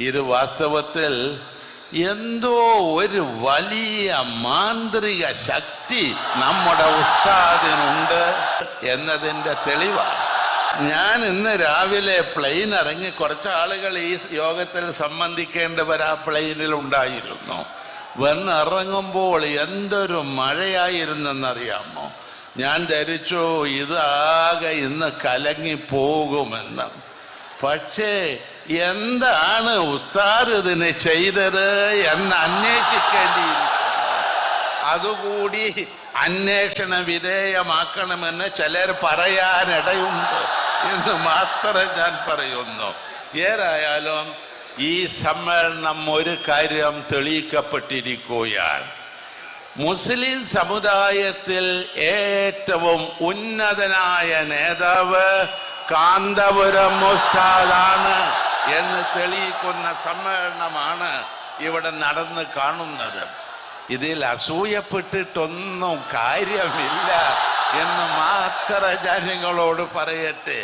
ഇത് വാസ്തവത്തിൽ എന്തോ ഒരു വലിയ മാന്ത്രിക ശക്തി നമ്മുടെ ഉസ്താദിനുണ്ട് എന്നതിൻ്റെ തെളിവാണ്. ഞാൻ ഇന്ന് രാവിലെ പ്ലെയിൻ ഇറങ്ങി, കുറച്ച് ആളുകൾ ഈ യോഗത്തിൽ സംബന്ധിക്കേണ്ടവർ ആ പ്ലെയിനിൽ ഉണ്ടായിരുന്നു. വന്നിറങ്ങുമ്പോൾ എന്തൊരു മഴയായിരുന്നെന്നറിയാമോ? ഞാൻ ധരിച്ചു ഇതാകെ ഇന്ന് കലങ്ങിപ്പോകുമെന്ന്. പക്ഷേ എന്താണ് ഉസ്താദ് ഇതിന് ചെയ്തത് എന്ന് അന്വേഷിക്കേണ്ടിയിരിക്കുന്നു. അതുകൂടി അന്വേഷണ വിധേയമാക്കണമെന്ന് ചിലർ പറയാനിടയുണ്ട് എന്ന് മാത്രം ഞാൻ പറയുന്നു. ഏതായാലും ഈ സമ്മേളനം ഒരു കാര്യം തെളിയിക്കപ്പെട്ടിരിക്കുകയാണ്. മുസ്ലിം സമുദായത്തിൽ ഏറ്റവും ഉന്നതനായ നേതാവ് കാന്തപുരം ഉസ്താദാണ് എന്ന് തെളിയിക്കുന്ന സമ്മേളനമാണ് ഇവിടെ നടന്ന് കാണുന്നത്. ഇതിൽ അസൂയപ്പെട്ടിട്ടൊന്നും കാര്യമില്ല എന്ന് മാത്രം ജനങ്ങളോട് പറയട്ടെ.